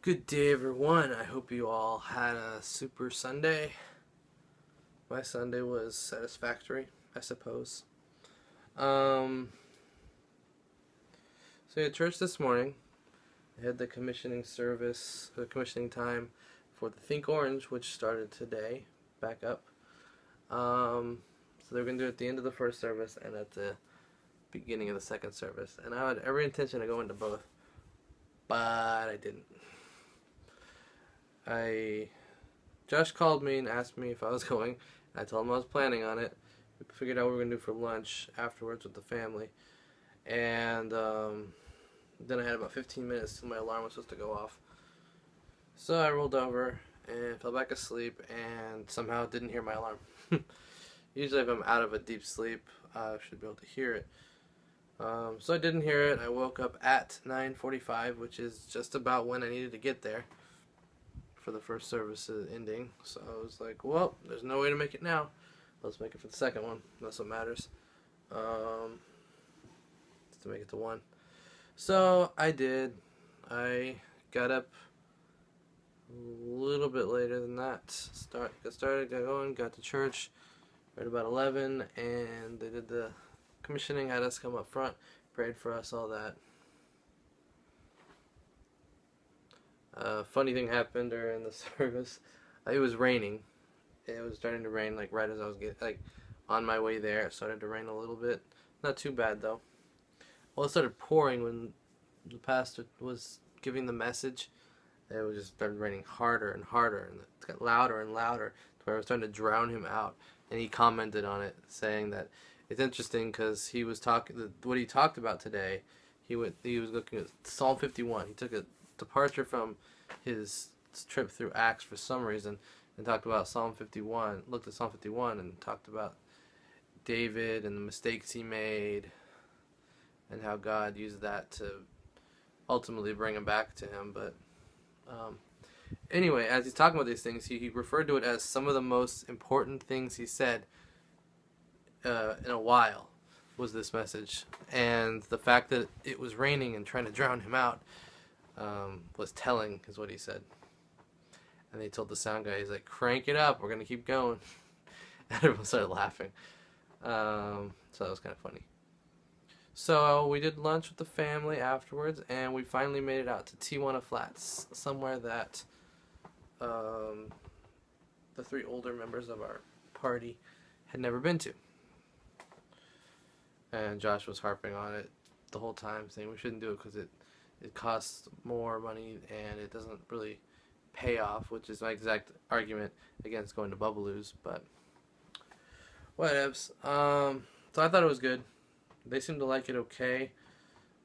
Good day, everyone. I hope you all had a super Sunday. My Sunday was satisfactory, I suppose. Um, so at church this morning, I had the commissioning service, the commissioning time for the Think Orange, which started today, back up. So they're going to do it at the end of the first service and at the beginning of the second service. And I had every intention of going to both, but I didn't. Josh called me and asked me if I was going. I told him I was planning on it. We figured out what we were going to do for lunch afterwards with the family. And then I had about 15 minutes till my alarm was supposed to go off. So I rolled over and fell back asleep and somehow didn't hear my alarm. Usually if I'm out of a deep sleep, I should be able to hear it. So I didn't hear it. I woke up at 9:45, which is just about when I needed to get there for the first service ending. So I was like, well, there's no way to make it now. Let's make it for the second one. That's what matters. Just to make it to one. So I did. I got up a little bit later than that. Got going, got to church right about 11, and they did the commissioning, had us come up front, prayed for us, all that. Funny thing happened during the service. It was raining. It was starting to rain like right as I was on my way there. It started to rain a little bit. Not too bad though. Well, it started pouring when the pastor was giving the message. It was just started raining harder and harder, and it got louder and louder to where I was starting to drown him out. And he commented on it, saying that it's interesting because he was talking. What he talked about today, he was looking at Psalm 51. He took a departure from his trip through Acts for some reason and talked about Psalm 51, looked at Psalm 51 and talked about David and the mistakes he made and how God used that to ultimately bring him back to him. But anyway, as he's talking about these things, he referred to it as some of the most important things he said in a while was this message. And the fact that it was raining and trying to drown him out was telling, is what he said. And they told the sound guy, he's like, crank it up, we're going to keep going. And everyone started laughing. So that was kind of funny. So we did lunch with the family afterwards, and we finally made it out to Tijuana Flats, somewhere that the three older members of our party had never been to. And Josh was harping on it the whole time, saying we shouldn't do it because it costs more money and it doesn't really pay off, which is my exact argument against going to Bubbaloo's, but whatevs. So I thought it was good. They seemed to like it okay.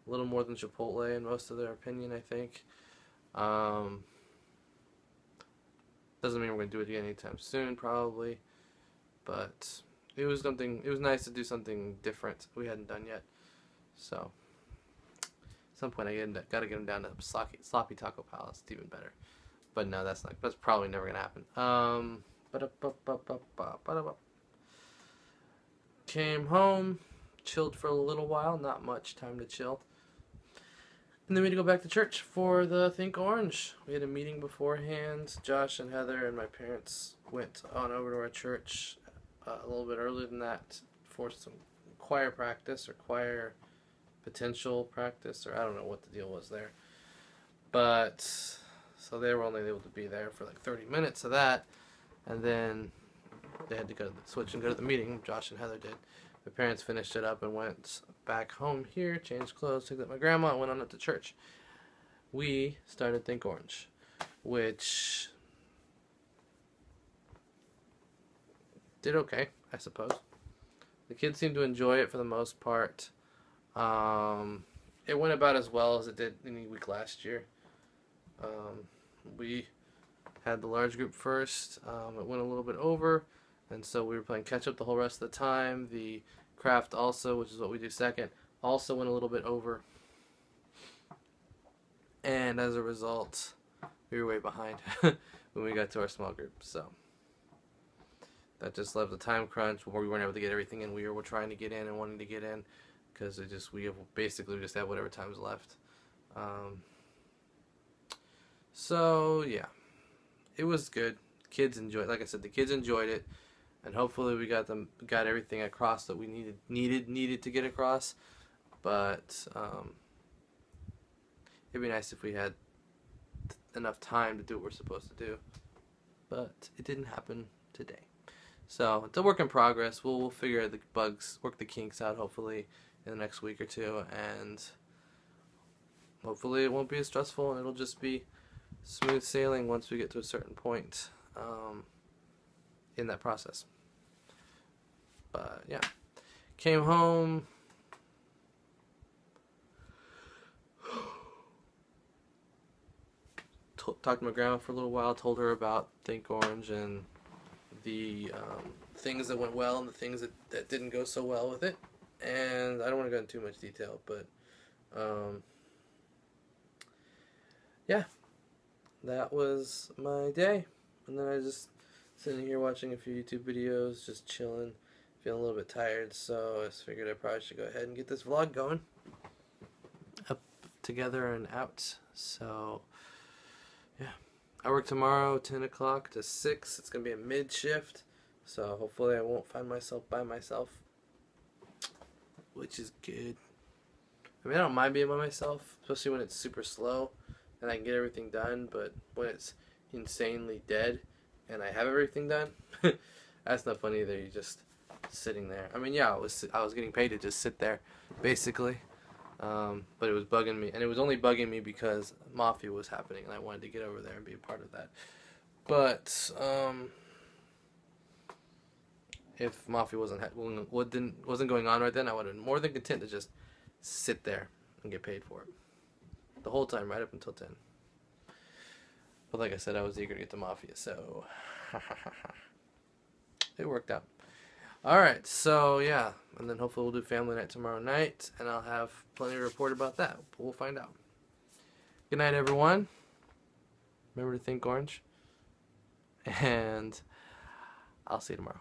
A little more than Chipotle in most of their opinion, I think. Doesn't mean we're going to do it again anytime soon, probably. But it was nice to do something different we hadn't done yet. So at some point I gotta get them down to Sloppy Taco Palace. It's even better. But no, that's probably never gonna happen. Came home, chilled for a little while. Not much time to chill. And then we had to go back to church for the Think Orange. We had a meeting beforehand. Josh and Heather and my parents went on over to our church a little bit earlier than that for some choir practice or choir potential practice, or I don't know what the deal was there. But so they were only able to be there for like 30 minutes of that, and then they had to go to the switch and go to the meeting. Josh and Heather did. My parents finished it up and went back home here, changed clothes, took up my grandma, and went on up to church. We started Think Orange, which did okay, I suppose. The kids seemed to enjoy it for the most part. It went about as well as it did any week last year. We had the large group first. It went a little bit over, and so we were playing catch up the whole rest of the time. The craft also, which is what we do second, also went a little bit over. And as a result, we were way behind when we got to our small group. So that just left a time crunch where we weren't able to get everything in. We were trying to get in and wanting to get in because we just have whatever time is left. So yeah, it was good. Kids enjoyed. Like I said, the kids enjoyed it, and hopefully we got everything across that we needed to get across. But it'd be nice if we had enough time to do what we're supposed to do. But it didn't happen today. So it's a work in progress. We'll figure the bugs, work the kinks out hopefully in the next week or two, and hopefully it won't be as stressful and it'll just be smooth sailing once we get to a certain point in that process. But yeah, came home. Talked to my grandma for a little while, told her about Think Orange and the things that went well and the things that didn't go so well with it. And I don't want to go into too much detail, but yeah, that was my day. And then I just sitting here watching a few YouTube videos, just chilling, feeling a little bit tired, so I just figured I probably should go ahead and get this vlog going. Up, together, and out. So yeah, I work tomorrow 10 o'clock to 6. It's going to be a mid shift, so hopefully I won't find myself by myself, which is good. I mean, I don't mind being by myself, especially when it's super slow and I can get everything done, but when it's insanely dead and I have everything done, that's not fun either. You're just sitting there. I mean, yeah, I was getting paid to just sit there, basically. But it was bugging me, and it was only bugging me because Mafia was happening, and I wanted to get over there and be a part of that. But if Mafia wasn't going on right then, I would have been more than content to just sit there and get paid for it the whole time, right up until 10. But like I said, I was eager to get to Mafia, so it worked out. Alright, so yeah, and then hopefully we'll do family night tomorrow night, and I'll have plenty to report about that. We'll find out. Good night, everyone. Remember to think orange, and I'll see you tomorrow.